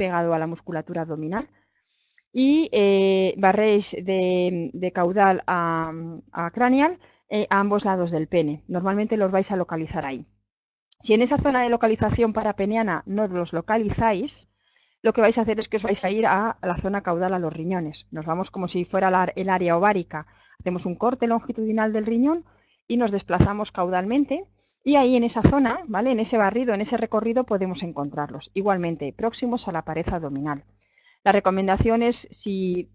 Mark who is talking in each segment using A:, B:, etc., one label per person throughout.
A: pegado a la musculatura abdominal. Y barréis de caudal a craneal a ambos lados del pene. Normalmente los vais a localizar ahí. Si en esa zona de localización parapeneana no los localizáis, lo que vais a hacer es que os vais a ir a la zona caudal, a los riñones. Nos vamos como si fuera el área ovárica. Hacemos un corte longitudinal del riñón y nos desplazamos caudalmente. Y ahí en esa zona, ¿vale? En ese barrido, en ese recorrido podemos encontrarlos. Igualmente, próximos a la pared abdominal. La recomendación es, si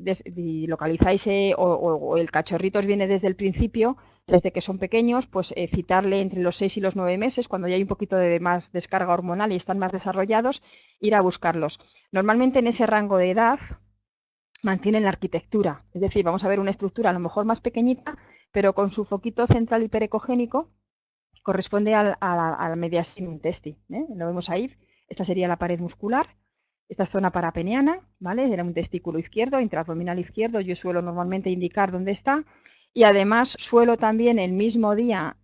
A: localizáis o el cachorrito os viene desde el principio, desde que son pequeños, pues citarle entre los 6 y los 9 meses, cuando ya hay un poquito de más descarga hormonal y están más desarrollados, ir a buscarlos. Normalmente en ese rango de edad mantienen la arquitectura, es decir, vamos a ver una estructura a lo mejor más pequeñita, pero con su foquito central hiperecogénico, corresponde a la mediastinum intesti, ¿eh? Lo vemos ahí, esta sería la pared muscular. Esta es zona parapeneana, ¿vale? Era un testículo izquierdo, intraabdominal izquierdo. Yo suelo normalmente indicar dónde está. Y además suelo también el mismo día,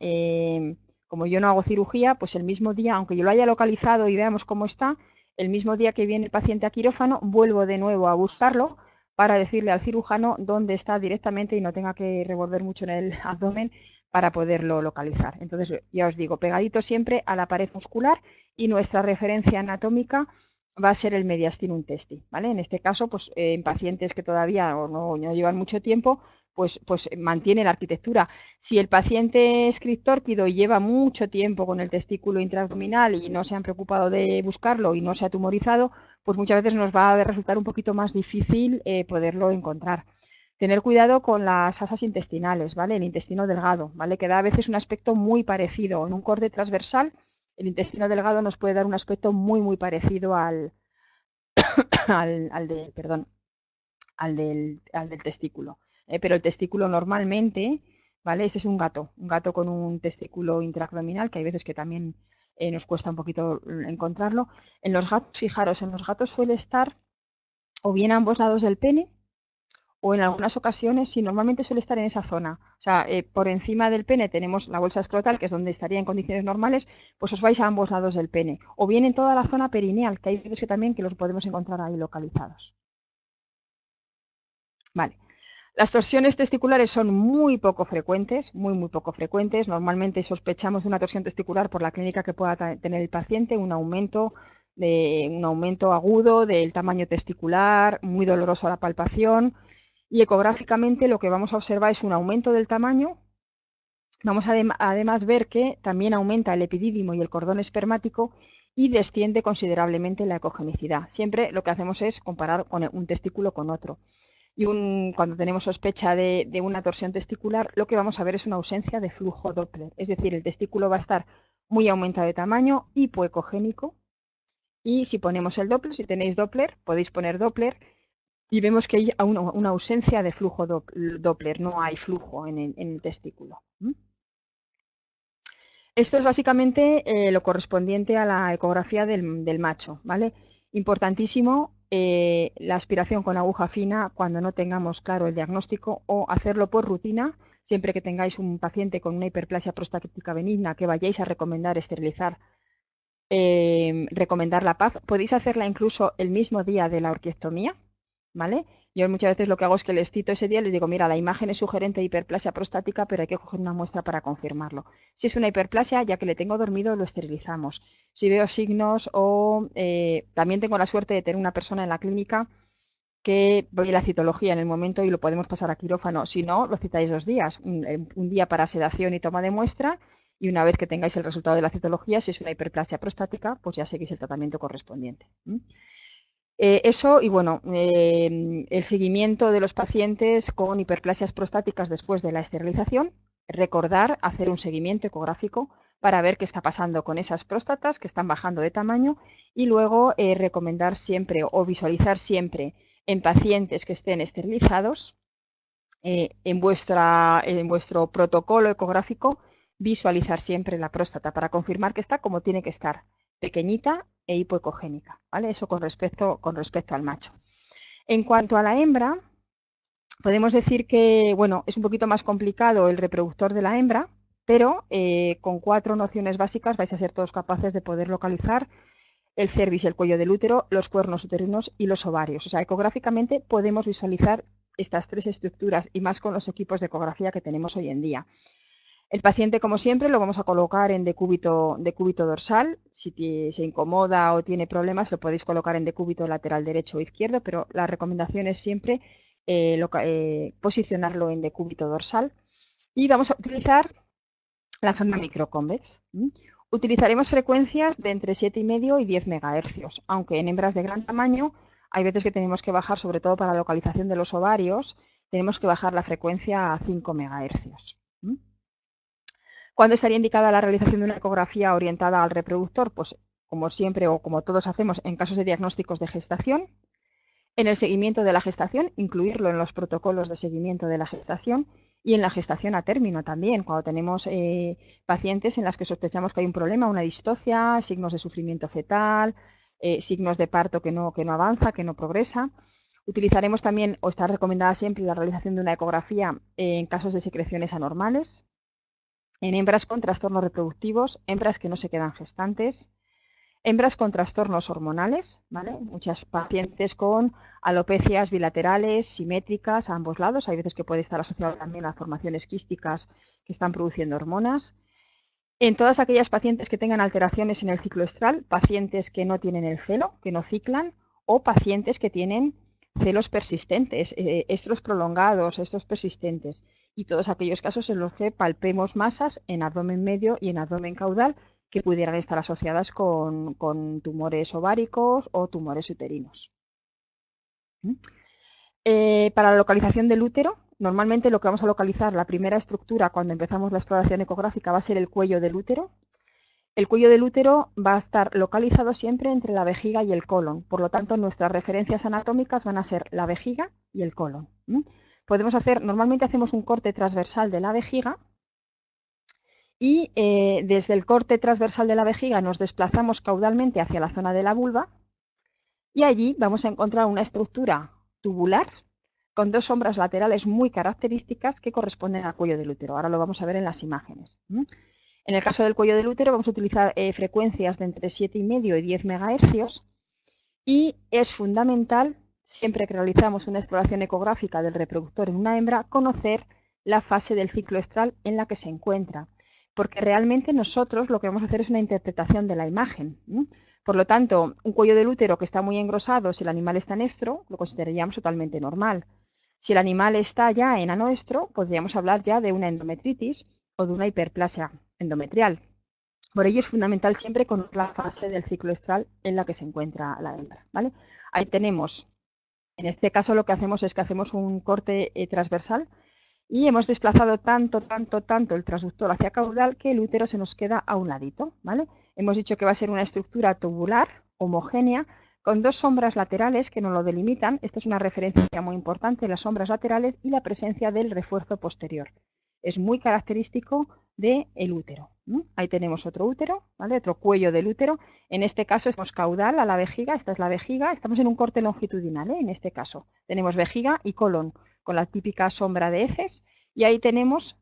A: como yo no hago cirugía, pues el mismo día, aunque yo lo haya localizado y veamos cómo está, el mismo día que viene el paciente a quirófano, vuelvo de nuevo a buscarlo para decirle al cirujano dónde está directamente y no tenga que revolver mucho en el abdomen para poderlo localizar. Entonces, ya os digo, pegadito siempre a la pared muscular, y nuestra referencia anatómica va a ser el mediastinum testi, ¿vale? En este caso, pues en pacientes que todavía no llevan mucho tiempo, pues mantiene la arquitectura. Si el paciente es criptórquido y lleva mucho tiempo con el testículo intraabdominal y no se han preocupado de buscarlo y no se ha tumorizado, pues muchas veces nos va a resultar un poquito más difícil poderlo encontrar. Tener cuidado con las asas intestinales, ¿vale? El intestino delgado, ¿vale? Que da a veces un aspecto muy parecido. En un corte transversal, el intestino delgado nos puede dar un aspecto muy parecido perdón, al del testículo. Pero el testículo normalmente, ¿vale? Ese es un gato con un testículo intraabdominal, que hay veces que también nos cuesta un poquito encontrarlo. En los gatos, fijaros, en los gatos suele estar o bien a ambos lados del pene, o en algunas ocasiones, sí, normalmente suele estar en esa zona. O sea, por encima del pene tenemos la bolsa escrotal, que es donde estaría en condiciones normales, pues os vais a ambos lados del pene. O bien en toda la zona perineal, que hay veces que también que los podemos encontrar ahí localizados. Vale. Las torsiones testiculares son muy poco frecuentes, muy poco frecuentes. Normalmente sospechamos una torsión testicular por la clínica que pueda tener el paciente, un aumento agudo del tamaño testicular, muy doloroso a la palpación. Y ecográficamente lo que vamos a observar es un aumento del tamaño. Vamos a además ver que también aumenta el epidídimo y el cordón espermático y desciende considerablemente la ecogenicidad. Siempre lo que hacemos es comparar un testículo con otro. Y cuando tenemos sospecha de una torsión testicular, lo que vamos a ver es una ausencia de flujo Doppler. Es decir, el testículo va a estar muy aumentado de tamaño, hipoecogénico. Y si ponemos el Doppler, si tenéis Doppler, podéis poner Doppler, y vemos que hay una ausencia de flujo Doppler, no hay flujo en el testículo. Esto es básicamente lo correspondiente a la ecografía del macho, ¿vale? Importantísimo la aspiración con aguja fina cuando no tengamos claro el diagnóstico, o hacerlo por rutina, siempre que tengáis un paciente con una hiperplasia prostática benigna que vayáis a recomendar esterilizar, recomendar la PAF. Podéis hacerla incluso el mismo día de la orquiectomía, ¿vale? Yo muchas veces lo que hago es que les cito ese día y les digo, mira, la imagen es sugerente de hiperplasia prostática, pero hay que coger una muestra para confirmarlo. Si es una hiperplasia, ya que le tengo dormido, lo esterilizamos. Si veo signos también tengo la suerte de tener una persona en la clínica que ve la citología en el momento y lo podemos pasar a quirófano. Si no, lo citáis 2 días. Un día para sedación y toma de muestra, y una vez que tengáis el resultado de la citología, si es una hiperplasia prostática, pues ya seguís el tratamiento correspondiente. Eso, y bueno, el seguimiento de los pacientes con hiperplasias prostáticas después de la esterilización. Recordar hacer un seguimiento ecográfico para ver qué está pasando con esas próstatas que están bajando de tamaño, y luego recomendar siempre o visualizar siempre en pacientes que estén esterilizados, en vuestro protocolo ecográfico, visualizar siempre la próstata para confirmar que está como tiene que estar, pequeñita e hipoecogénica, ¿vale? Eso con respecto al macho. En cuanto a la hembra, podemos decir que, bueno, es un poquito más complicado el reproductor de la hembra, pero con 4 nociones básicas vais a ser todos capaces de poder localizar el cervix, el cuello del útero, los cuernos uterinos y los ovarios. O sea, ecográficamente podemos visualizar estas tres estructuras y más con los equipos de ecografía que tenemos hoy en día. El paciente, como siempre, lo vamos a colocar en decúbito dorsal. Si se incomoda o tiene problemas, lo podéis colocar en decúbito lateral derecho o izquierdo, pero la recomendación es siempre posicionarlo en decúbito dorsal. Y vamos a utilizar la sonda microconvex. Utilizaremos frecuencias de entre 7,5 y 10 MHz, aunque en hembras de gran tamaño hay veces que tenemos que bajar, sobre todo para la localización de los ovarios, tenemos que bajar la frecuencia a 5 MHz. ¿Cuándo estaría indicada la realización de una ecografía orientada al reproductor? Pues como siempre o como todos hacemos en casos de diagnósticos de gestación. En el seguimiento de la gestación, incluirlo en los protocolos de seguimiento de la gestación y en la gestación a término también, cuando tenemos pacientes en las que sospechamos que hay un problema, una distocia, signos de sufrimiento fetal, signos de parto que no avanza, que no progresa. Utilizaremos también, o está recomendada siempre, la realización de una ecografía en casos de secreciones anormales, en hembras con trastornos reproductivos, hembras que no se quedan gestantes, hembras con trastornos hormonales, ¿vale? Muchas pacientes con alopecias bilaterales, simétricas a ambos lados. Hay veces que puede estar asociado también a formaciones quísticas que están produciendo hormonas. En todas aquellas pacientes que tengan alteraciones en el ciclo estral, pacientes que no tienen el celo, que no ciclan, o pacientes que tienen celos persistentes, estros prolongados, estros persistentes, y todos aquellos casos en los que palpemos masas en abdomen medio y en abdomen caudal que pudieran estar asociadas con tumores ováricos o tumores uterinos. Para la localización del útero, normalmente lo que vamos a localizar, la primera estructura cuando empezamos la exploración ecográfica va a ser el cuello del útero. El cuello del útero va a estar localizado siempre entre la vejiga y el colon. Por lo tanto, nuestras referencias anatómicas van a ser la vejiga y el colon. Normalmente hacemos un corte transversal de la vejiga y desde el corte transversal de la vejiga nos desplazamos caudalmente hacia la zona de la vulva y allí vamos a encontrar una estructura tubular con dos sombras laterales muy características que corresponden al cuello del útero. Ahora lo vamos a ver en las imágenes. En el caso del cuello del útero vamos a utilizar frecuencias de entre 7,5 y 10 MHz y es fundamental, siempre que realizamos una exploración ecográfica del reproductor en una hembra, conocer la fase del ciclo estral en la que se encuentra, porque realmente nosotros lo que vamos a hacer es una interpretación de la imagen. Por lo tanto, un cuello del útero que está muy engrosado, si el animal está en estro, lo consideraríamos totalmente normal. Si el animal está ya en anoestro, podríamos hablar ya de una endometritis o de una hiperplasia endometrial. Por ello es fundamental siempre conocer la fase del ciclo estral en la que se encuentra la hembra, ¿vale? Ahí tenemos, en este caso lo que hacemos es que hacemos un corte transversal y hemos desplazado tanto el transductor hacia caudal que el útero se nos queda a un ladito, ¿vale? Hemos dicho que va a ser una estructura tubular, homogénea, con dos sombras laterales que nos lo delimitan. Esta es una referencia muy importante, las sombras laterales y la presencia del refuerzo posterior. Es muy característico del útero. Ahí tenemos otro útero, ¿vale? Otro cuello del útero. En este caso estamos caudal a la vejiga, esta es la vejiga, estamos en un corte longitudinal, en este caso. Tenemos vejiga y colon con la típica sombra de heces y ahí tenemos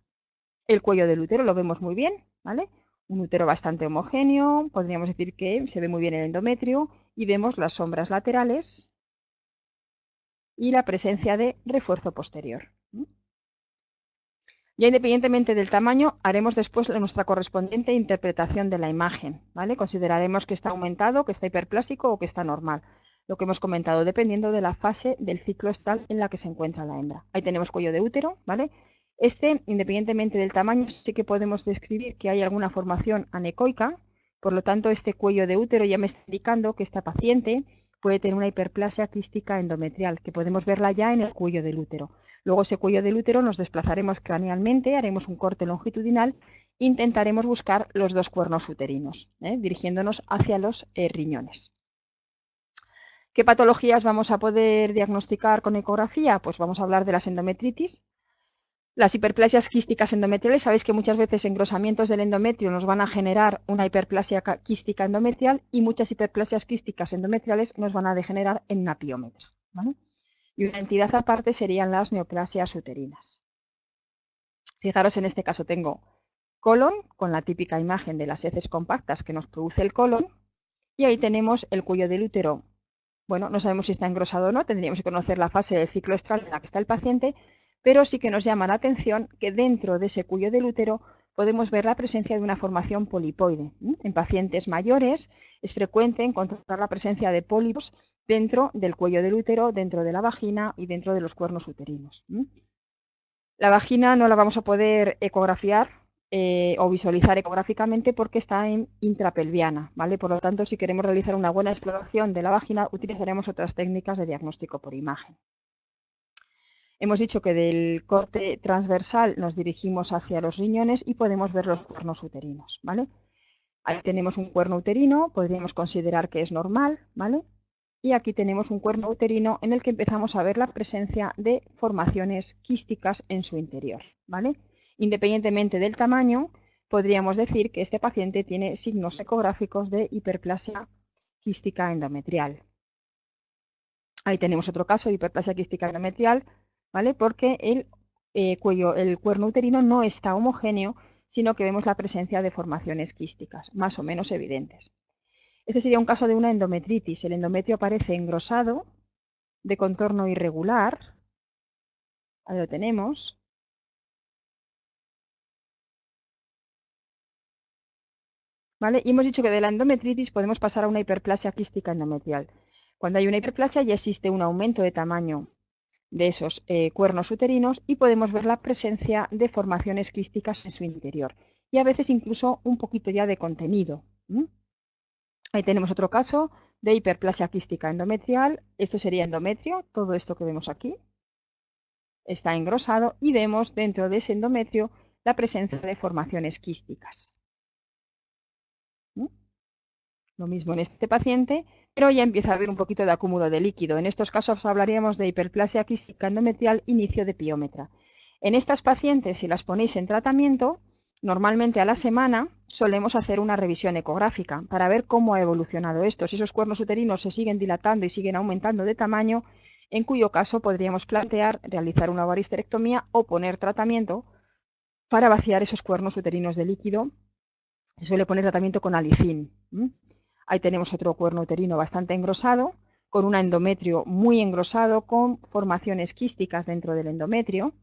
A: el cuello del útero, lo vemos muy bien, ¿vale? Un útero bastante homogéneo, podríamos decir que se ve muy bien el endometrio y vemos las sombras laterales y la presencia de refuerzo posterior. Ya independientemente del tamaño, haremos después nuestra correspondiente interpretación de la imagen, ¿vale? Consideraremos que está aumentado, que está hiperplásico o que está normal. Lo que hemos comentado, dependiendo de la fase del ciclo estral en la que se encuentra la hembra. Ahí tenemos cuello de útero, ¿vale? Independientemente del tamaño, sí que podemos describir que hay alguna formación anecoica, por lo tanto, este cuello de útero ya me está indicando que esta paciente puede tener una hiperplasia quística endometrial, que podemos verla ya en el cuello del útero. Luego ese cuello del útero nos desplazaremos cranealmente, haremos un corte longitudinal, intentaremos buscar los dos cuernos uterinos, dirigiéndonos hacia los riñones. ¿Qué patologías vamos a poder diagnosticar con ecografía? Pues vamos a hablar de las endometritis. Las hiperplasias quísticas endometriales, sabéis que muchas veces engrosamientos del endometrio nos van a generar una hiperplasia quística endometrial y muchas hiperplasias quísticas endometriales nos van a degenerar en una piómetra, ¿vale? Y una entidad aparte serían las neoplasias uterinas. Fijaros, en este caso tengo colon con la típica imagen de las heces compactas que nos produce el colon Y ahí tenemos el cuello del útero. Bueno, no sabemos si está engrosado o no, tendríamos que conocer la fase del ciclo estral en la que está el paciente, pero sí que nos llama la atención que dentro de ese cuello del útero podemos ver la presencia de una formación polipoide. En pacientes mayores es frecuente encontrar la presencia de pólipos dentro del cuello del útero, dentro de la vagina y dentro de los cuernos uterinos. La vagina no la vamos a poder ecografiar o visualizar ecográficamente porque está en intrapelviana, ¿vale? Por lo tanto, si queremos realizar una buena exploración de la vagina, utilizaremos otras técnicas de diagnóstico por imagen. Hemos dicho que del corte transversal nos dirigimos hacia los riñones y podemos ver los cuernos uterinos, ¿vale? Ahí tenemos un cuerno uterino, podríamos considerar que es normal, ¿vale? Y aquí tenemos un cuerno uterino en el que empezamos a ver la presencia de formaciones quísticas en su interior, ¿vale? Independientemente del tamaño, podríamos decir que este paciente tiene signos ecográficos de hiperplasia quística endometrial. Ahí tenemos otro caso de hiperplasia quística endometrial, ¿vale? Porque el cuerno uterino no está homogéneo, sino que vemos la presencia de formaciones quísticas, más o menos evidentes. Este sería un caso de una endometritis. El endometrio aparece engrosado, de contorno irregular. Ahí lo tenemos. ¿Vale? Y hemos dicho que de la endometritis podemos pasar a una hiperplasia quística endometrial. Cuando hay una hiperplasia ya existe un aumento de tamaño de esos cuernos uterinos y podemos ver la presencia de formaciones quísticas en su interior. Y a veces incluso un poquito ya de contenido. Ahí tenemos otro caso de hiperplasia quística endometrial. Esto sería endometrio, todo esto que vemos aquí está engrosado y vemos dentro de ese endometrio la presencia de formaciones quísticas. Lo mismo en este paciente, pero ya empieza a haber un poquito de acúmulo de líquido. En estos casos hablaríamos de hiperplasia quística endometrial, inicio de piómetra. En estas pacientes, si las ponéis en tratamiento, normalmente a la semana solemos hacer una revisión ecográfica para ver cómo ha evolucionado esto. Si esos cuernos uterinos se siguen dilatando y siguen aumentando de tamaño, en cuyo caso podríamos plantear realizar una ovariohisterectomía o poner tratamiento para vaciar esos cuernos uterinos de líquido. Se suele poner tratamiento con alicin. Ahí tenemos otro cuerno uterino bastante engrosado, con un endometrio muy engrosado, con formaciones quísticas dentro del endometrio.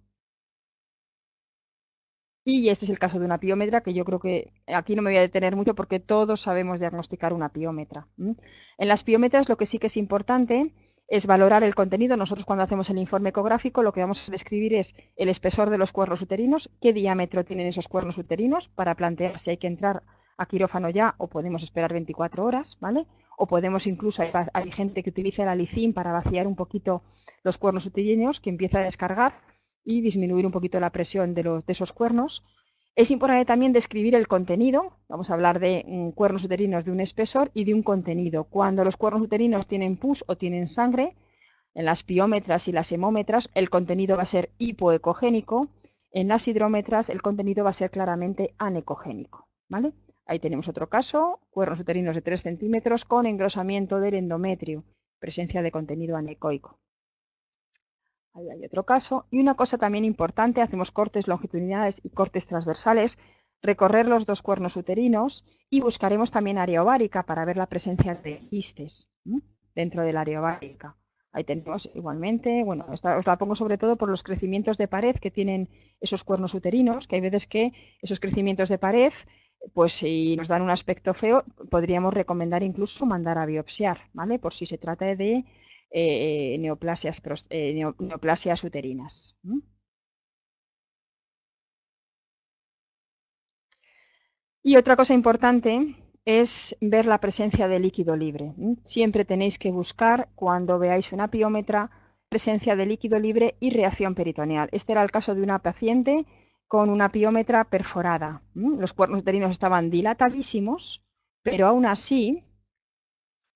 A: Y este es el caso de una piómetra, que yo creo que aquí no me voy a detener mucho porque todos sabemos diagnosticar una piómetra. En las piómetras lo que sí que es importante es valorar el contenido. Nosotros cuando hacemos el informe ecográfico lo que vamos a describir es el espesor de los cuernos uterinos, qué diámetro tienen esos cuernos uterinos para plantear si hay que entrar a quirófano ya o podemos esperar 24 horas, ¿vale? O podemos incluso, hay gente que utiliza el alicin para vaciar un poquito los cuernos uterinos, que empieza a descargar y disminuir un poquito la presión de esos cuernos. Es importante también describir el contenido. Vamos a hablar de cuernos uterinos de un espesor y de un contenido. Cuando los cuernos uterinos tienen pus o tienen sangre, en las piómetras y las hemómetras, el contenido va a ser hipoecogénico. En las hidrómetras, el contenido va a ser claramente anecogénico, ¿vale? Ahí tenemos otro caso, cuernos uterinos de 3 centímetros con engrosamiento del endometrio, presencia de contenido anecoico. Ahí hay otro caso. Y una cosa también importante, hacemos cortes longitudinales y cortes transversales, recorrer los dos cuernos uterinos y buscaremos también área ovárica para ver la presencia de quistes dentro del área ovárica. Ahí tenemos igualmente, bueno, esta os la pongo sobre todo por los crecimientos de pared que tienen esos cuernos uterinos, que hay veces que esos crecimientos de pared, pues si nos dan un aspecto feo, podríamos recomendar incluso mandar a biopsiar, ¿vale? Por si se trata de neoplasias uterinas. Y otra cosa importante es ver la presencia de líquido libre. Siempre tenéis que buscar, cuando veáis una piómetra, presencia de líquido libre y reacción peritoneal. Este era el caso de una paciente con una piómetra perforada. Los cuernos uterinos estaban dilatadísimos, pero aún así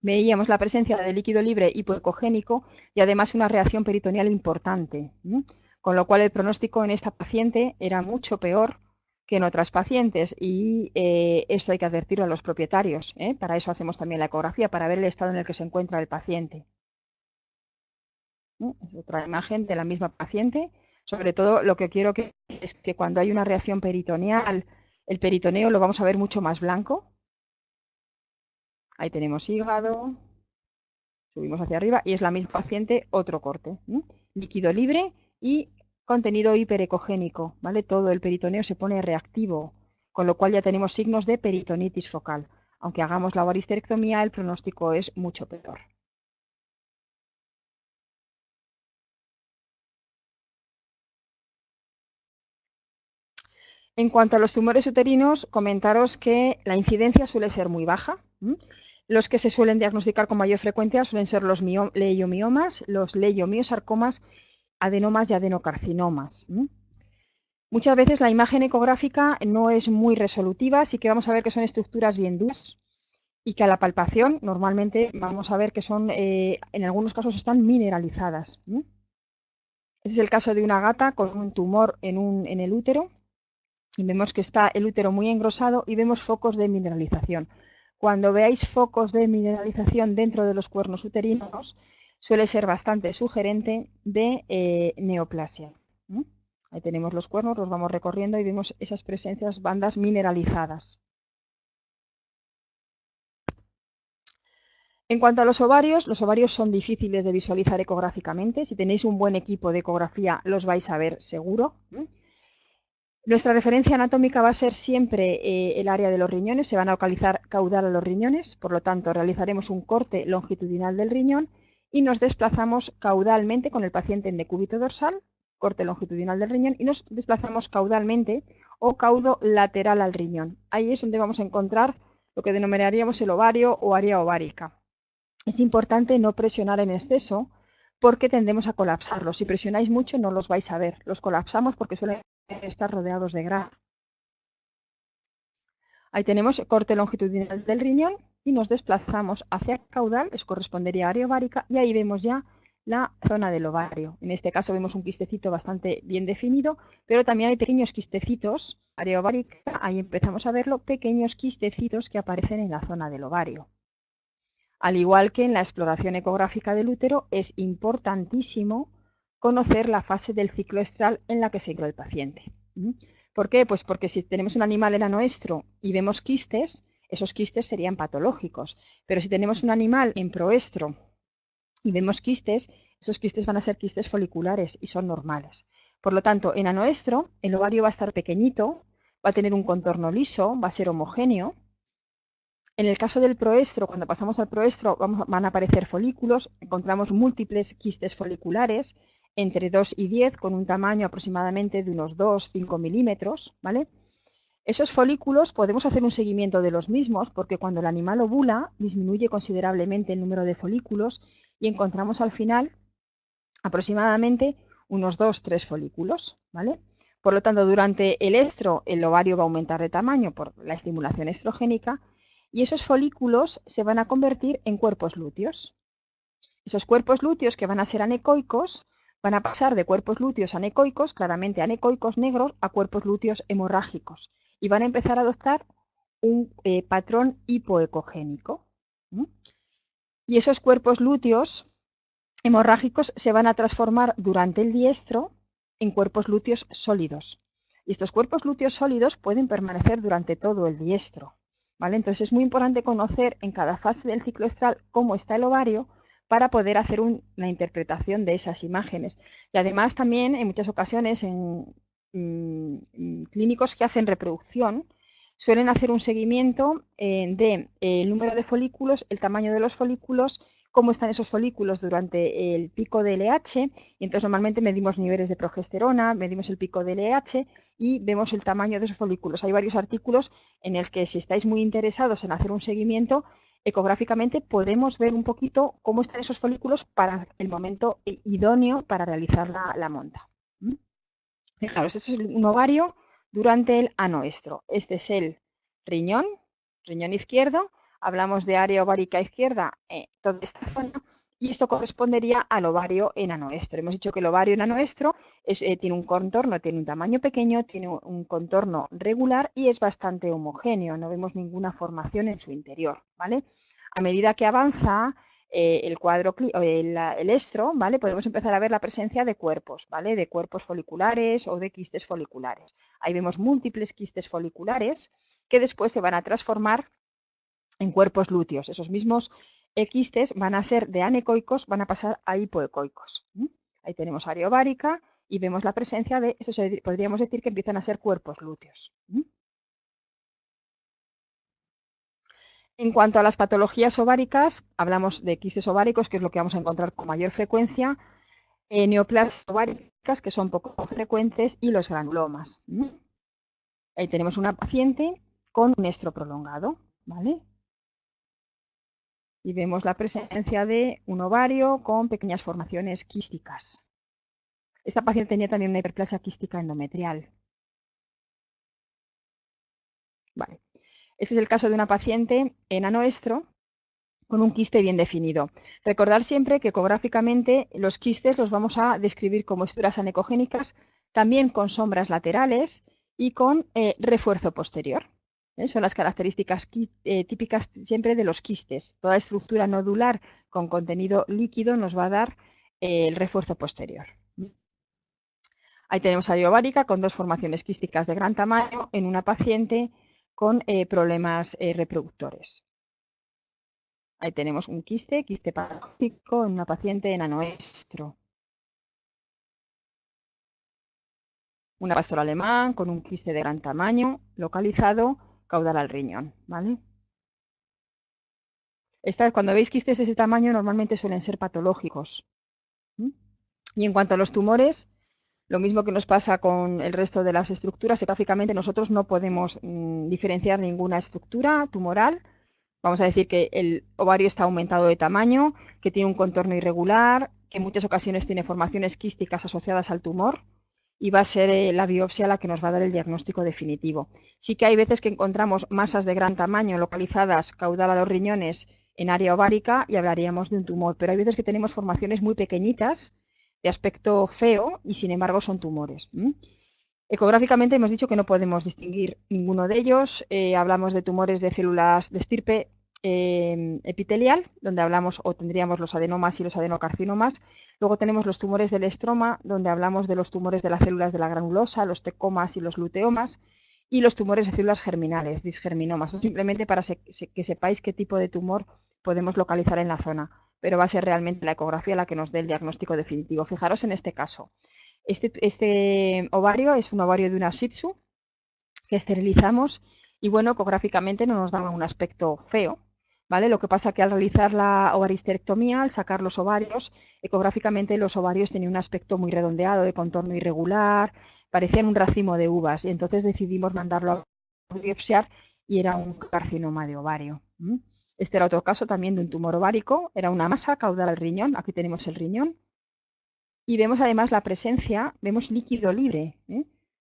A: veíamos la presencia de líquido libre hipoecogénico y además una reacción peritoneal importante, con lo cual el pronóstico en esta paciente era mucho peor que en otras pacientes y esto hay que advertirlo a los propietarios. Para eso hacemos también la ecografía, para ver el estado en el que se encuentra el paciente. Es otra imagen de la misma paciente. Sobre todo lo que quiero que es que cuando hay una reacción peritoneal, el peritoneo lo vamos a ver mucho más blanco. Ahí tenemos hígado, subimos hacia arriba y es la misma paciente, otro corte. Líquido libre y contenido hiperecogénico, ¿vale? Todo el peritoneo se pone reactivo, con lo cual ya tenemos signos de peritonitis focal. Aunque hagamos la ovaristerectomía, el pronóstico es mucho peor. En cuanto a los tumores uterinos, comentaros que la incidencia suele ser muy baja. Los que se suelen diagnosticar con mayor frecuencia suelen ser los leiomiomas, los leiomiosarcomas, adenomas y adenocarcinomas. Muchas veces la imagen ecográfica no es muy resolutiva, así que vamos a ver que son estructuras bien duras y que a la palpación normalmente vamos a ver que son, en algunos casos están mineralizadas. Este es el caso de una gata con un tumor en el útero y vemos que está el útero muy engrosado y vemos focos de mineralización. Cuando veáis focos de mineralización dentro de los cuernos uterinos, suele ser bastante sugerente de neoplasia. Ahí tenemos los cuernos, los vamos recorriendo y vemos esas presencias, bandas mineralizadas. En cuanto a los ovarios son difíciles de visualizar ecográficamente. Si tenéis un buen equipo de ecografía, los vais a ver seguro. Nuestra referencia anatómica va a ser siempre el área de los riñones, se van a localizar caudal a los riñones, por lo tanto realizaremos un corte longitudinal del riñón y nos desplazamos caudalmente con el paciente en decúbito dorsal, corte longitudinal del riñón, y nos desplazamos caudalmente o caudo lateral al riñón. Ahí es donde vamos a encontrar lo que denominaríamos el ovario o área ovárica. Es importante no presionar en exceso porque tendemos a colapsarlos. Si presionáis mucho no los vais a ver. Los colapsamos porque suelen estar rodeados de grasa. Ahí tenemos corte longitudinal del riñón y nos desplazamos hacia caudal, eso correspondería a área ovárica, y ahí vemos ya la zona del ovario. En este caso vemos un quistecito bastante bien definido, pero también hay pequeños quistecitos, área ovárica, ahí empezamos a verlo, pequeños quistecitos que aparecen en la zona del ovario. Al igual que en la exploración ecográfica del útero, es importantísimo conocer la fase del ciclo estral en la que se encuentra el paciente. ¿Por qué? Pues porque si tenemos un animal elaноestro y vemos quistes, esos quistes serían patológicos. Pero si tenemos un animal en proestro y vemos quistes, esos quistes van a ser quistes foliculares y son normales. Por lo tanto, en anoestro, el ovario va a estar pequeñito, va a tener un contorno liso, va a ser homogéneo. En el caso del proestro, cuando pasamos al proestro, van a aparecer folículos, encontramos múltiples quistes foliculares, entre 2 y 10, con un tamaño aproximadamente de unos 2-5 milímetros, ¿vale? Esos folículos podemos hacer un seguimiento de los mismos porque cuando el animal ovula disminuye considerablemente el número de folículos y encontramos al final aproximadamente unos 2-3 folículos, ¿vale? Por lo tanto, durante el estro el ovario va a aumentar de tamaño por la estimulación estrogénica y esos folículos se van a convertir en cuerpos lúteos. Esos cuerpos lúteos que van a ser anecoicos van a pasar de cuerpos lúteos anecoicos, claramente anecoicos negros, a cuerpos lúteos hemorrágicos y van a empezar a adoptar un patrón hipoecogénico. Y esos cuerpos lúteos hemorrágicos se van a transformar durante el diestro en cuerpos lúteos sólidos. Y estos cuerpos lúteos sólidos pueden permanecer durante todo el diestro. ¿Vale? Entonces es muy importante conocer en cada fase del ciclo estral cómo está el ovario para poder hacer una interpretación de esas imágenes. Y además también en muchas ocasiones en clínicos que hacen reproducción suelen hacer un seguimiento del número de folículos, el tamaño de los folículos, cómo están esos folículos durante el pico de LH, y entonces normalmente medimos niveles de progesterona, medimos el pico de LH y vemos el tamaño de esos folículos. Hay varios artículos en los que si estáis muy interesados en hacer un seguimiento, ecográficamente podemos ver un poquito cómo están esos folículos para el momento idóneo para realizar la monta. Fijaros, esto es un ovario durante el anoestro. Este es el riñón izquierdo. Hablamos de área ovárica izquierda, toda esta zona, y esto correspondería al ovario en anoestro. Hemos dicho que el ovario en anoestro tiene un contorno, tiene un tamaño pequeño, tiene un contorno regular y es bastante homogéneo. No vemos ninguna formación en su interior, ¿vale? A medida que avanza el cuadro, el estro, ¿vale? Podemos empezar a ver la presencia de cuerpos, ¿vale? De cuerpos foliculares o de quistes foliculares. Ahí vemos múltiples quistes foliculares que después se van a transformar en cuerpos lúteos. Esos mismos quistes van a ser de anecoicos, van a pasar a hipoecoicos. Ahí tenemos área ovárica y vemos la presencia de, eso podríamos decir que empiezan a ser cuerpos lúteos. En cuanto a las patologías ováricas, hablamos de quistes ováricos, que es lo que vamos a encontrar con mayor frecuencia, neoplasias ováricas, que son poco frecuentes, y los granulomas. Ahí tenemos una paciente con un estro prolongado, ¿vale? Y vemos la presencia de un ovario con pequeñas formaciones quísticas. Esta paciente tenía también una hiperplasia quística endometrial. Vale. Este es el caso de una paciente en anoestro con un quiste bien definido. Recordar siempre que ecográficamente los quistes los vamos a describir como estructuras anecogénicas, también con sombras laterales y con refuerzo posterior. Son las características típicas siempre de los quistes. Toda estructura nodular con contenido líquido nos va a dar el refuerzo posterior. Ahí tenemos área ovárica con dos formaciones quísticas de gran tamaño en una paciente con problemas reproductores. Ahí tenemos un quiste patológico en una paciente en anoestro. Una pastor alemán con un quiste de gran tamaño, localizado, caudal al riñón, ¿vale? Cuando veis quistes de ese tamaño, normalmente suelen ser patológicos. Y en cuanto a los tumores, lo mismo que nos pasa con el resto de las estructuras, gráficamente nosotros no podemos diferenciar ninguna estructura tumoral. Vamos a decir que el ovario está aumentado de tamaño, que tiene un contorno irregular, que en muchas ocasiones tiene formaciones quísticas asociadas al tumor, y va a ser la biopsia la que nos va a dar el diagnóstico definitivo. Sí que hay veces que encontramos masas de gran tamaño localizadas caudal a los riñones en área ovárica y hablaríamos de un tumor, pero hay veces que tenemos formaciones muy pequeñitas de aspecto feo y sin embargo son tumores. Ecográficamente hemos dicho que no podemos distinguir ninguno de ellos. Hablamos de tumores de células de estirpe epitelial, donde hablamos o tendríamos los adenomas y los adenocarcinomas. Luego tenemos los tumores del estroma, donde hablamos de los tumores de las células de la granulosa, los tecomas y los luteomas, y los tumores de células germinales, disgerminomas. Esto simplemente para que sepáis qué tipo de tumor podemos localizar en la zona, pero va a ser realmente la ecografía la que nos dé el diagnóstico definitivo. Fijaros en este caso. Este ovario es un ovario de una Shih Tzu que esterilizamos y bueno, ecográficamente no nos da un aspecto feo, ¿vale? Lo que pasa que al realizar la ovaristerectomía, al sacar los ovarios, ecográficamente los ovarios tenían un aspecto muy redondeado, de contorno irregular, parecían un racimo de uvas y entonces decidimos mandarlo a biopsiar y era un carcinoma de ovario. Este era otro caso también de un tumor ovárico, era una masa caudal al riñón, aquí tenemos el riñón, y vemos además la presencia, vemos líquido libre,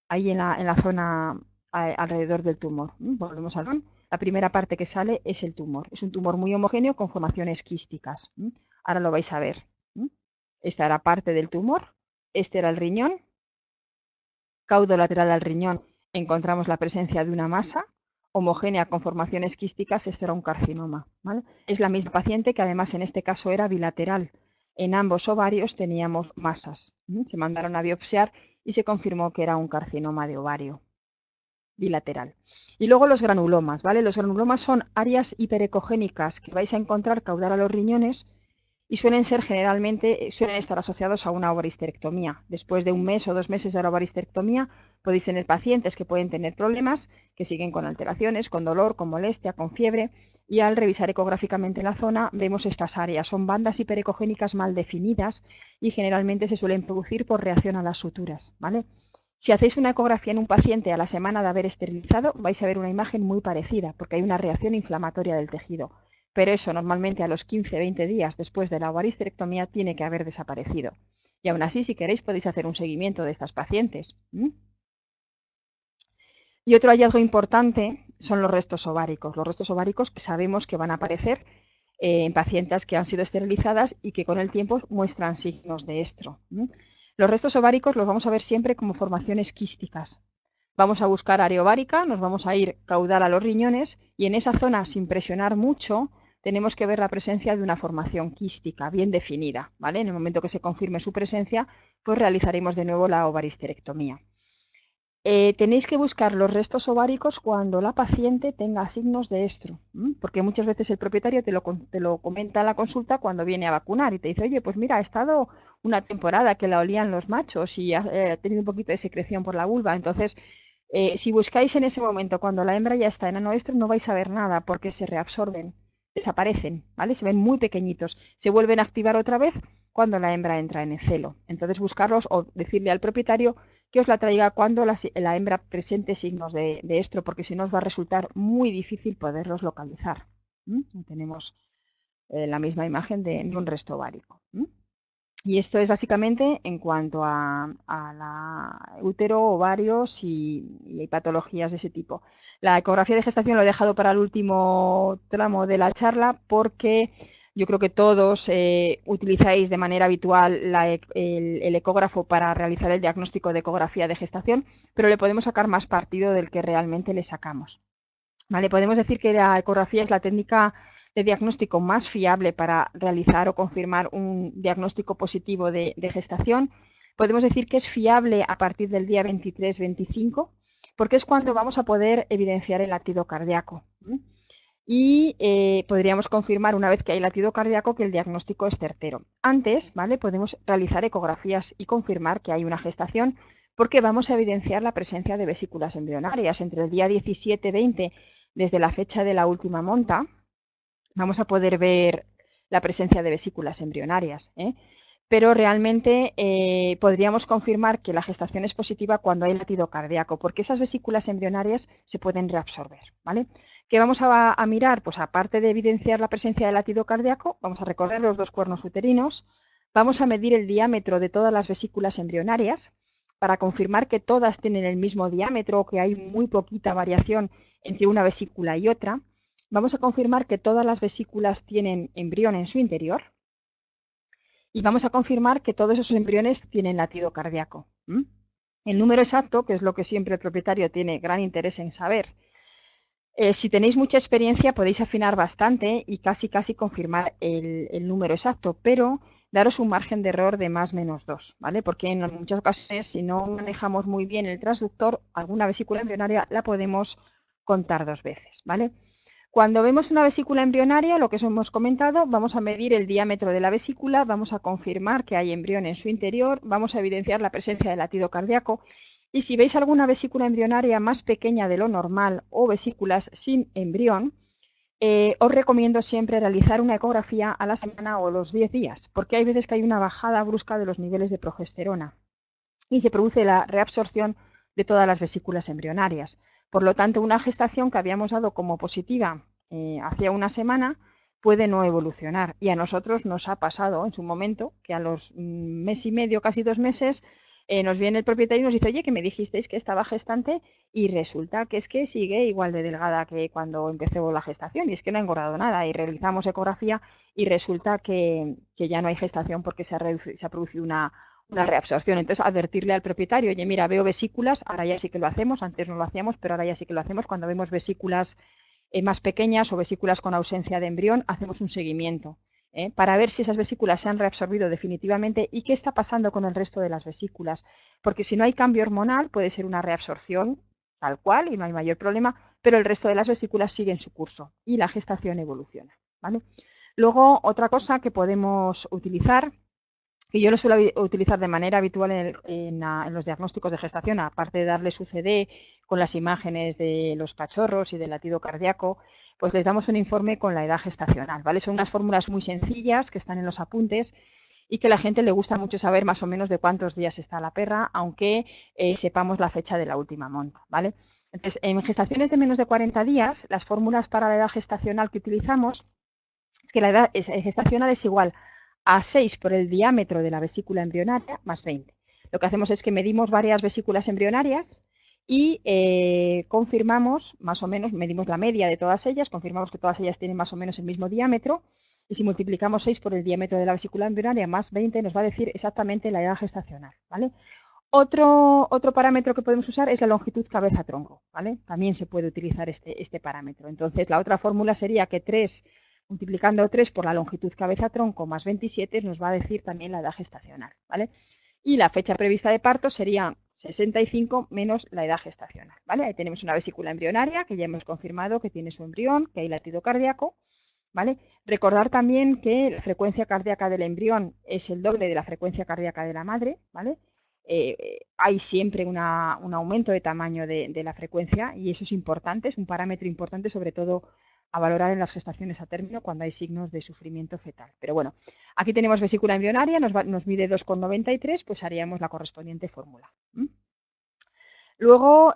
A: ahí en la zona alrededor del tumor. Volvemos al RON. La primera parte que sale es el tumor. Es un tumor muy homogéneo con formaciones quísticas. Ahora lo vais a ver. Esta era parte del tumor. Este era el riñón. Caudo lateral al riñón encontramos la presencia de una masa homogénea con formaciones quísticas. Esto era un carcinoma, ¿vale? Es la misma paciente que además en este caso era bilateral. En ambos ovarios teníamos masas. Se mandaron a biopsiar y se confirmó que era un carcinoma de ovario bilateral. Y luego los granulomas, ¿vale? Los granulomas son áreas hiperecogénicas que vais a encontrar caudal a los riñones y suelen estar asociados a una ovaristerectomía. Después de un mes o 2 meses de la ovaristerectomía podéis tener pacientes que pueden tener problemas, que siguen con alteraciones, con dolor, con molestia, con fiebre, y al revisar ecográficamente la zona vemos estas áreas. Son bandas hiperecogénicas mal definidas y generalmente se suelen producir por reacción a las suturas, ¿vale? Si hacéis una ecografía en un paciente a la semana de haber esterilizado, vais a ver una imagen muy parecida, porque hay una reacción inflamatoria del tejido. Pero eso normalmente a los 15-20 días después de la ovaristerectomía tiene que haber desaparecido. Y aún así, si queréis, podéis hacer un seguimiento de estas pacientes. Y otro hallazgo importante son los restos ováricos. Los restos ováricos que sabemos que van a aparecer en pacientes que han sido esterilizadas y que con el tiempo muestran signos de estro. Los restos ováricos los vamos a ver siempre como formaciones quísticas. Vamos a buscar área ovárica, nos vamos a ir caudal a los riñones y en esa zona, sin presionar mucho, tenemos que ver la presencia de una formación quística bien definida, ¿vale? En el momento que se confirme su presencia, pues realizaremos de nuevo la ovaristerectomía. Tenéis que buscar los restos ováricos cuando la paciente tenga signos de estro, porque muchas veces el propietario te lo comenta en la consulta cuando viene a vacunar y te dice, oye, pues mira, ha estado una temporada que la olían los machos y ha tenido un poquito de secreción por la vulva. Entonces, si buscáis en ese momento cuando la hembra ya está en anoestro, no vais a ver nada porque se reabsorben, desaparecen, ¿vale? Se ven muy pequeñitos, se vuelven a activar otra vez cuando la hembra entra en el celo. Entonces, buscarlos o decirle al propietario que os la traiga cuando la hembra presente signos de estro, porque si no os va a resultar muy difícil poderlos localizar. Tenemos la misma imagen de un resto ovárico. Y esto es básicamente en cuanto a la útero, ovarios y patologías de ese tipo. La ecografía de gestación lo he dejado para el último tramo de la charla porque yo creo que todos utilizáis de manera habitual el ecógrafo para realizar el diagnóstico de ecografía de gestación, pero le podemos sacar más partido del que realmente le sacamos. ¿Vale? Podemos decir que la ecografía es la técnica de diagnóstico más fiable para realizar o confirmar un diagnóstico positivo de gestación. Podemos decir que es fiable a partir del día 23-25, porque es cuando vamos a poder evidenciar el latido cardíaco. Y podríamos confirmar una vez que hay latido cardíaco que el diagnóstico es certero. Antes, ¿vale? Podemos realizar ecografías y confirmar que hay una gestación porque vamos a evidenciar la presencia de vesículas embrionarias entre el día 17-20 desde la fecha de la última monta. Vamos a poder ver la presencia de vesículas embrionarias, pero realmente podríamos confirmar que la gestación es positiva cuando hay latido cardíaco, porque esas vesículas embrionarias se pueden reabsorber, ¿vale? ¿Qué vamos a mirar? Pues aparte de evidenciar la presencia de latido cardíaco, vamos a recorrer los dos cuernos uterinos, vamos a medir el diámetro de todas las vesículas embrionarias para confirmar que todas tienen el mismo diámetro o que hay muy poquita variación entre una vesícula y otra. Vamos a confirmar que todas las vesículas tienen embrión en su interior y vamos a confirmar que todos esos embriones tienen latido cardíaco. El número exacto, que es lo que siempre el propietario tiene gran interés en saber. Si tenéis mucha experiencia podéis afinar bastante y casi confirmar el número exacto, pero daros un margen de error de más menos 2, ¿vale? Porque en muchas ocasiones, si no manejamos muy bien el transductor, alguna vesícula embrionaria la podemos contar dos veces, ¿vale? Cuando vemos una vesícula embrionaria, lo que os hemos comentado, vamos a medir el diámetro de la vesícula, vamos a confirmar que hay embrión en su interior, vamos a evidenciar la presencia de latido cardíaco y si veis alguna vesícula embrionaria más pequeña de lo normal o vesículas sin embrión, os recomiendo siempre realizar una ecografía a la semana o los 10 días, porque hay veces que hay una bajada brusca de los niveles de progesterona y se produce la reabsorción de todas las vesículas embrionarias. Por lo tanto, una gestación que habíamos dado como positiva hacia una semana puede no evolucionar. Y a nosotros nos ha pasado en su momento que a los mes y medio, casi 2 meses, nos viene el propietario y nos dice, oye, que me dijisteis que estaba gestante y resulta que es que sigue igual de delgada que cuando empezó la gestación y es que no ha engordado nada. Y realizamos ecografía y resulta que ya no hay gestación porque se ha producido una reabsorción. Entonces, advertirle al propietario, oye, mira, veo vesículas, ahora ya sí que lo hacemos, antes no lo hacíamos, pero ahora ya sí que lo hacemos. Cuando vemos vesículas más pequeñas o vesículas con ausencia de embrión, hacemos un seguimiento para ver si esas vesículas se han reabsorbido definitivamente y qué está pasando con el resto de las vesículas. Porque si no hay cambio hormonal, puede ser una reabsorción tal cual y no hay mayor problema, pero el resto de las vesículas siguen su curso y la gestación evoluciona, ¿vale? Luego, otra cosa que podemos utilizar, que yo lo suelo utilizar de manera habitual en los diagnósticos de gestación, aparte de darles UCD con las imágenes de los cachorros y del latido cardíaco, pues les damos un informe con la edad gestacional, ¿vale? Son unas fórmulas muy sencillas que están en los apuntes y que a la gente le gusta mucho saber más o menos de cuántos días está la perra, aunque sepamos la fecha de la última monta, ¿vale? Entonces, en gestaciones de menos de 40 días, las fórmulas para la edad gestacional que utilizamos es que la edad gestacional es igual a 6 por el diámetro de la vesícula embrionaria más 20. Lo que hacemos es que medimos varias vesículas embrionarias y confirmamos, más o menos, medimos la media de todas ellas, confirmamos que todas ellas tienen más o menos el mismo diámetro y si multiplicamos 6 por el diámetro de la vesícula embrionaria más 20 nos va a decir exactamente la edad gestacional, ¿vale? Otro parámetro que podemos usar es la longitud cabeza-tronco, ¿vale? También se puede utilizar este parámetro. Entonces, la otra fórmula sería que 3 multiplicando 3 por la longitud cabeza-tronco más 27 nos va a decir también la edad gestacional, ¿vale? Y la fecha prevista de parto sería 65 menos la edad gestacional, ¿vale? Ahí tenemos una vesícula embrionaria que ya hemos confirmado que tiene su embrión, que hay latido cardíaco, ¿vale? Recordar también que la frecuencia cardíaca del embrión es el doble de la frecuencia cardíaca de la madre, ¿vale? Hay siempre un aumento de tamaño de la frecuencia y eso es importante, es un parámetro importante sobre todo a valorar en las gestaciones a término cuando hay signos de sufrimiento fetal. Pero bueno, aquí tenemos vesícula embrionaria, nos mide 2,93, pues haríamos la correspondiente fórmula. Luego,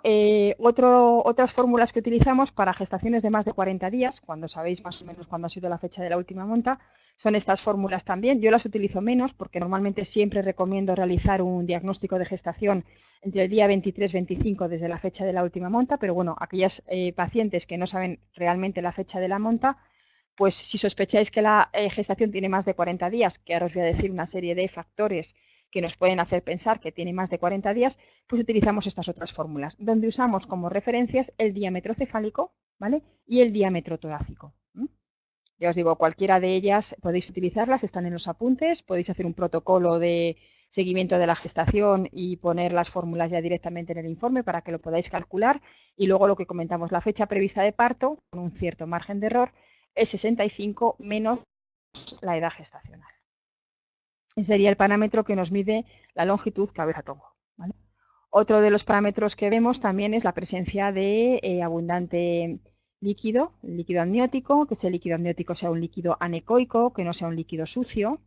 A: otras fórmulas que utilizamos para gestaciones de más de 40 días, cuando sabéis más o menos cuándo ha sido la fecha de la última monta, son estas fórmulas también. Yo las utilizo menos porque normalmente siempre recomiendo realizar un diagnóstico de gestación entre el día 23-25 desde la fecha de la última monta, pero bueno, aquellas pacientes que no saben realmente la fecha de la monta, pues si sospecháis que la gestación tiene más de 40 días, que ahora os voy a decir una serie de factores que nos pueden hacer pensar que tiene más de 40 días, pues utilizamos estas otras fórmulas, donde usamos como referencias el diámetro cefálico, ¿vale? Y el diámetro torácico. Ya os digo, cualquiera de ellas podéis utilizarlas, están en los apuntes, podéis hacer un protocolo de seguimiento de la gestación y poner las fórmulas ya directamente en el informe para que lo podáis calcular. Y luego lo que comentamos, la fecha prevista de parto, con un cierto margen de error, es 65 menos la edad gestacional. Ese sería el parámetro que nos mide la longitud cabeza-tongo, ¿vale? Otro de los parámetros que vemos también es la presencia de abundante líquido, líquido amniótico, que ese líquido amniótico sea un líquido anecoico, que no sea un líquido sucio.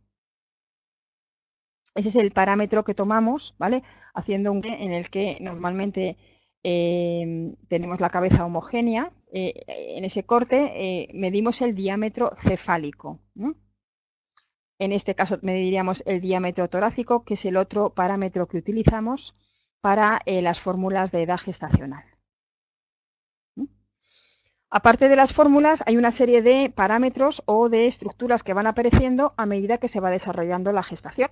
A: Ese es el parámetro que tomamos, ¿vale? Haciendo un en el que normalmente tenemos la cabeza homogénea. En ese corte medimos el diámetro cefálico, ¿no? En este caso mediríamos el diámetro torácico, que es el otro parámetro que utilizamos para las fórmulas de edad gestacional. Aparte de las fórmulas, hay una serie de parámetros o de estructuras que van apareciendo a medida que se va desarrollando la gestación.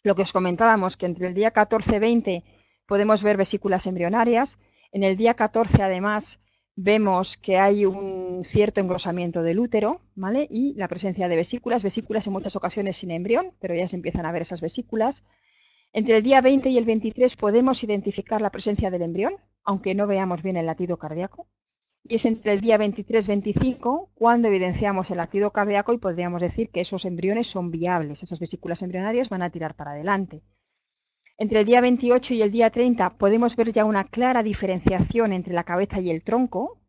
A: Lo que os comentábamos, que entre el día 14-20 podemos ver vesículas embrionarias. En el día 14, además, vemos que hay un cierto engrosamiento del útero, ¿vale? Y la presencia de vesículas en muchas ocasiones sin embrión, pero ya se empiezan a ver esas vesículas. Entre el día 20 y el 23 podemos identificar la presencia del embrión, aunque no veamos bien el latido cardíaco. Y es entre el día 23-25 cuando evidenciamos el latido cardíaco y podríamos decir que esos embriones son viables, esas vesículas embrionarias van a tirar para adelante. Entre el día 28 y el día 30 podemos ver ya una clara diferenciación entre la cabeza y el tronco.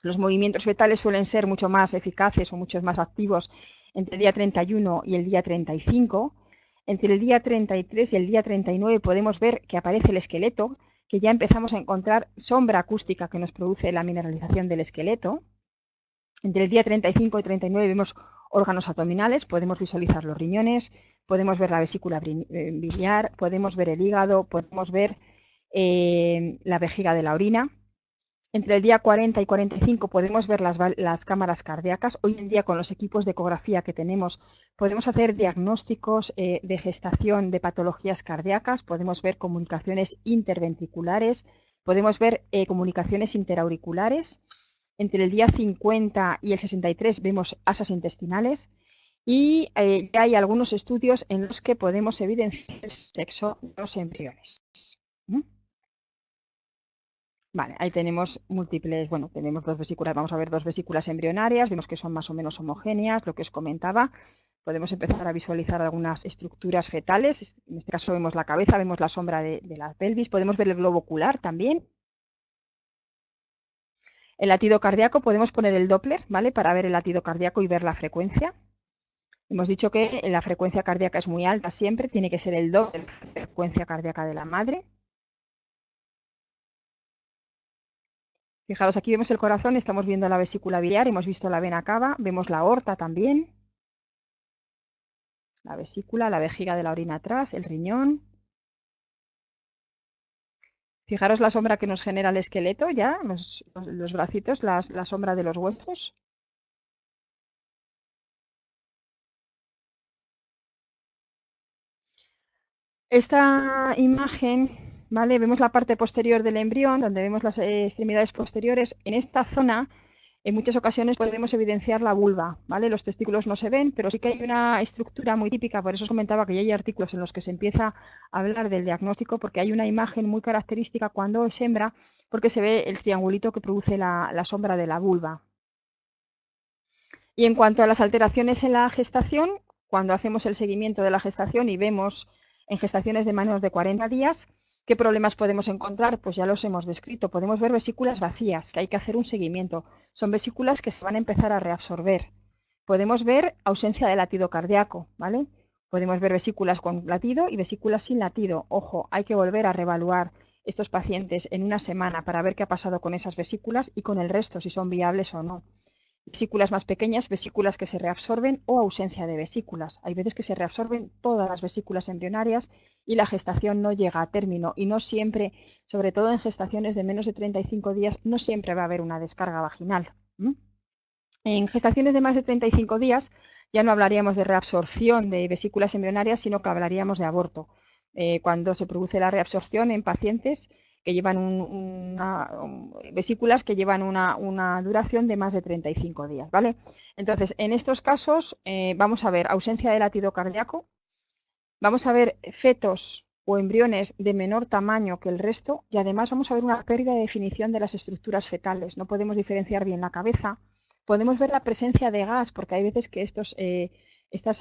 A: Los movimientos fetales suelen ser mucho más eficaces o mucho más activos entre el día 31 y el día 35. Entre el día 33 y el día 39 podemos ver que aparece el esqueleto, que ya empezamos a encontrar sombra acústica que nos produce la mineralización del esqueleto. Entre el día 35 y 39 vemos órganos abdominales, podemos visualizar los riñones, podemos ver la vesícula biliar, podemos ver el hígado, podemos ver la vejiga de la orina. Entre el día 40 y 45 podemos ver las cámaras cardíacas. Hoy en día, con los equipos de ecografía que tenemos, podemos hacer diagnósticos de gestación de patologías cardíacas, podemos ver comunicaciones interventriculares, podemos ver comunicaciones interauriculares. Entre el día 50 y el 63 vemos asas intestinales y ya hay algunos estudios en los que podemos evidenciar el sexo de los embriones. Vale, ahí tenemos múltiples, bueno, tenemos dos vesículas, vamos a ver dos vesículas embrionarias, vemos que son más o menos homogéneas, lo que os comentaba. Podemos empezar a visualizar algunas estructuras fetales, en este caso vemos la cabeza, vemos la sombra de la pelvis, podemos ver el globo ocular también. El latido cardíaco, podemos poner el Doppler, ¿vale? Para ver el latido cardíaco y ver la frecuencia. Hemos dicho que la frecuencia cardíaca es muy alta siempre, tiene que ser el doble de la frecuencia cardíaca de la madre. Fijaros, aquí vemos el corazón, estamos viendo la vesícula biliar, hemos visto la vena cava, vemos la aorta también, la vesícula, la vejiga de la orina atrás, el riñón. Fijaros la sombra que nos genera el esqueleto ya, los bracitos, la sombra de los huesos. Esta imagen, ¿vale? Vemos la parte posterior del embrión, donde vemos las extremidades posteriores. En esta zona En muchas ocasiones podemos evidenciar la vulva, ¿vale? Los testículos no se ven, pero sí que hay una estructura muy típica, por eso os comentaba que ya hay artículos en los que se empieza a hablar del diagnóstico, porque hay una imagen muy característica cuando es hembra, porque se ve el triangulito que produce la sombra de la vulva. Y en cuanto a las alteraciones en la gestación, cuando hacemos el seguimiento de la gestación y vemos en gestaciones de menos de 40 días, ¿qué problemas podemos encontrar? Pues ya los hemos descrito. Podemos ver vesículas vacías, que hay que hacer un seguimiento. Son vesículas que se van a empezar a reabsorber. Podemos ver ausencia de latido cardíaco, ¿vale? Podemos ver vesículas con latido y vesículas sin latido. Ojo, hay que volver a reevaluar estos pacientes en una semana para ver qué ha pasado con esas vesículas y con el resto, si son viables o no. Vesículas más pequeñas, vesículas que se reabsorben o ausencia de vesículas. Hay veces que se reabsorben todas las vesículas embrionarias y la gestación no llega a término y no siempre, sobre todo en gestaciones de menos de 35 días, no siempre va a haber una descarga vaginal. En gestaciones de más de 35 días ya no hablaríamos de reabsorción de vesículas embrionarias, sino que hablaríamos de aborto. Cuando se produce la reabsorción en pacientes que llevan vesículas que llevan una duración de más de 35 días, ¿vale? Entonces, en estos casos vamos a ver ausencia de latido cardíaco, vamos a ver fetos o embriones de menor tamaño que el resto y además vamos a ver una pérdida de definición de las estructuras fetales. No podemos diferenciar bien la cabeza. Podemos ver la presencia de gas porque hay veces que estos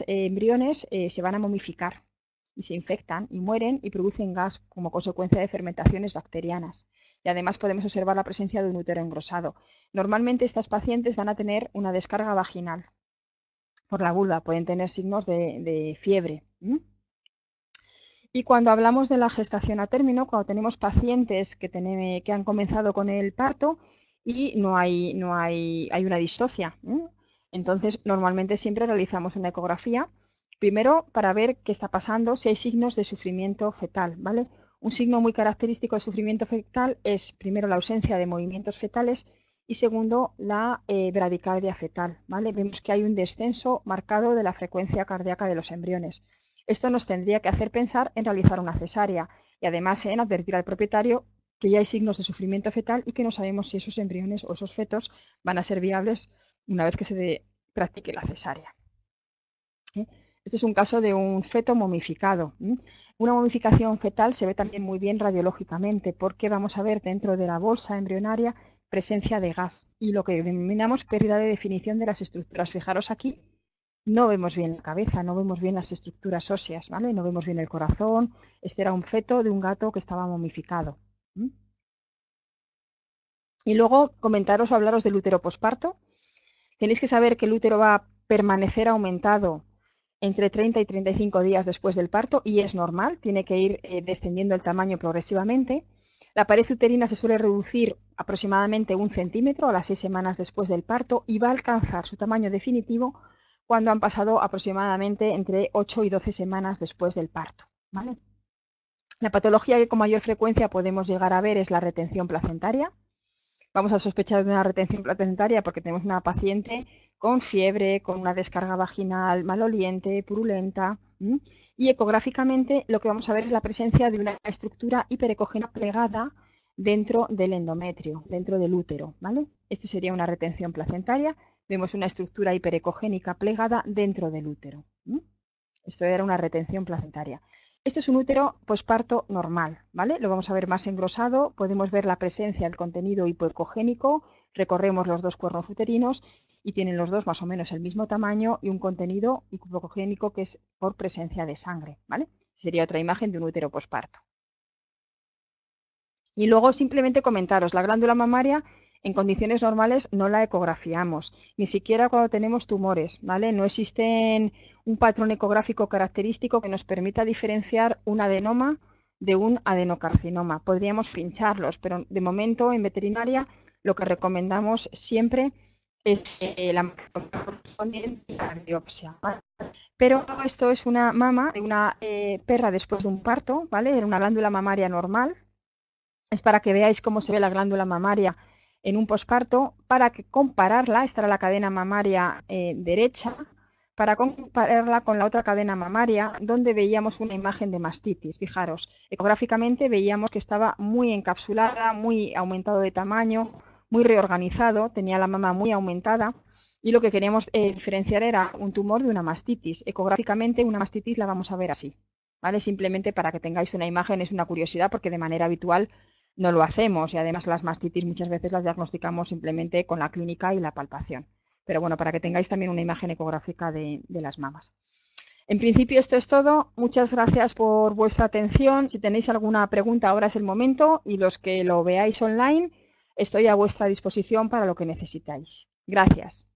A: embriones se van a momificar y se infectan y mueren y producen gas como consecuencia de fermentaciones bacterianas. Y además podemos observar la presencia de un útero engrosado. Normalmente estas pacientes van a tener una descarga vaginal por la vulva, pueden tener signos de fiebre. Y cuando hablamos de la gestación a término, cuando tenemos pacientes que han comenzado con el parto y hay una distocia, entonces normalmente siempre realizamos una ecografía, primero para ver qué está pasando, si hay signos de sufrimiento fetal, ¿vale? Un signo muy característico de sufrimiento fetal es primero la ausencia de movimientos fetales y segundo la bradicardia fetal, ¿vale? Vemos que hay un descenso marcado de la frecuencia cardíaca de los embriones. Esto nos tendría que hacer pensar en realizar una cesárea y además en advertir al propietario que ya hay signos de sufrimiento fetal y que no sabemos si esos embriones o esos fetos van a ser viables una vez que se practique la cesárea. Este es un caso de un feto momificado. Una momificación fetal se ve también muy bien radiológicamente porque vamos a ver dentro de la bolsa embrionaria presencia de gas y lo que denominamos pérdida de definición de las estructuras. Fijaros aquí, no vemos bien la cabeza, no vemos bien las estructuras óseas, ¿vale? No vemos bien el corazón. Este era un feto de un gato que estaba momificado. Y luego comentaros o hablaros del útero posparto. Tenéis que saber que el útero va a permanecer aumentado entre 30 y 35 días después del parto y es normal, tiene que ir descendiendo el tamaño progresivamente. La pared uterina se suele reducir aproximadamente 1 centímetro a las 6 semanas después del parto y va a alcanzar su tamaño definitivo cuando han pasado aproximadamente entre 8 y 12 semanas después del parto, ¿vale? La patología que con mayor frecuencia podemos llegar a ver es la retención placentaria. Vamos a sospechar de una retención placentaria porque tenemos una paciente con fiebre, con una descarga vaginal maloliente, purulenta. Y ecográficamente lo que vamos a ver es la presencia de una estructura hiperecógena plegada dentro del endometrio, dentro del útero, ¿vale? Este sería una retención placentaria. Vemos una estructura hiperecogénica plegada dentro del útero. Esto era una retención placentaria. Esto es un útero posparto normal, ¿vale? Lo vamos a ver más engrosado, podemos ver la presencia del contenido hipoecogénico, recorremos los dos cuernos uterinos y tienen los dos más o menos el mismo tamaño y un contenido hipoecogénico que es por presencia de sangre, ¿vale? Sería otra imagen de un útero posparto. Y luego simplemente comentaros, la glándula mamaria en condiciones normales no la ecografiamos, ni siquiera cuando tenemos tumores, ¿vale? No existe un patrón ecográfico característico que nos permita diferenciar un adenoma de un adenocarcinoma. Podríamos pincharlos, pero de momento en veterinaria lo que recomendamos siempre es la correspondiente a la biopsia, ¿vale? Pero esto es una mama de una perra después de un parto, ¿vale? Era una glándula mamaria normal. Es para que veáis cómo se ve la glándula mamaria en un posparto, para que compararla, esta era la cadena mamaria derecha, para compararla con la otra cadena mamaria, donde veíamos una imagen de mastitis. Fijaros, ecográficamente veíamos que estaba muy encapsulada, muy aumentado de tamaño, muy reorganizado, tenía la mama muy aumentada y lo que queríamos diferenciar era un tumor de una mastitis. Ecográficamente una mastitis la vamos a ver así, ¿vale? Simplemente para que tengáis una imagen, es una curiosidad porque de manera habitual no lo hacemos y además las mastitis muchas veces las diagnosticamos simplemente con la clínica y la palpación. Pero bueno, para que tengáis también una imagen ecográfica de las mamas. En principio esto es todo. Muchas gracias por vuestra atención. Si tenéis alguna pregunta, ahora es el momento y los que lo veáis online, estoy a vuestra disposición para lo que necesitáis. Gracias.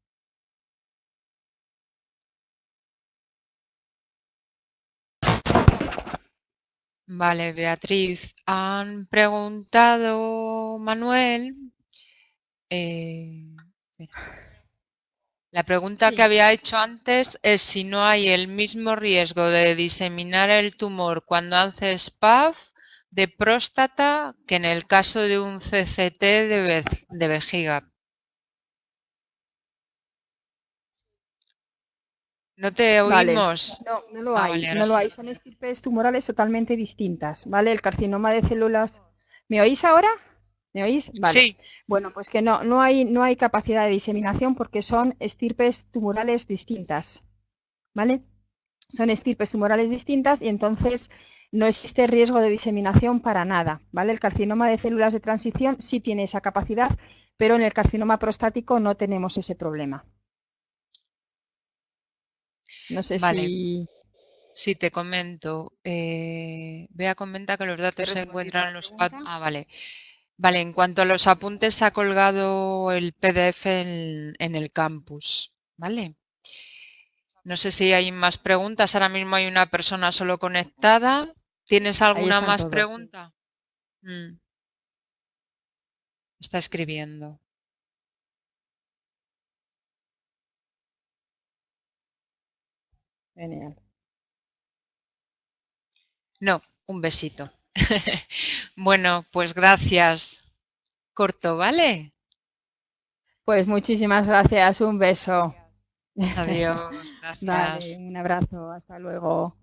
B: Vale, Beatriz, han preguntado Manuel. Espera. La pregunta que
A: Sí,
B: había hecho antes es si no hay el mismo riesgo de diseminar el tumor cuando haces PAF de próstata que en el caso de un CCT de vejiga. ¿No te
A: vale.
B: oímos?
A: No, no lo
B: Ah,
A: hay,
B: vale, ahora
A: no lo
B: sí.
A: hay. Son estirpes tumorales totalmente distintas, ¿vale? El carcinoma de células. ¿Me oís ahora? ¿Me oís? Vale.
B: Sí,
A: Bueno, pues que no hay capacidad de diseminación porque son estirpes tumorales distintas, ¿vale? Son estirpes tumorales distintas y entonces no existe riesgo de diseminación para nada, ¿vale? El carcinoma de células de transición sí tiene esa capacidad, pero en el carcinoma prostático no tenemos ese problema. No sé si
B: vale. Sí, te comento. Bea comenta que los
A: te he
B: datos se
A: respondido a
B: encuentran
A: la
B: en los...
A: pregunta.
B: Ah, vale. Vale, en cuanto a los apuntes, se ha colgado el PDF en el campus. Vale. No sé si hay más preguntas. Ahora mismo hay una persona solo conectada. ¿Tienes
A: Ahí
B: alguna
A: están
B: más
A: todos, sí.
B: pregunta? Está escribiendo.
A: Genial.
B: No, un besito. Bueno, pues gracias. Corto, ¿vale?
A: Pues muchísimas gracias, un beso.
B: Adiós,
A: Vale,
B: gracias.
A: un abrazo, hasta luego.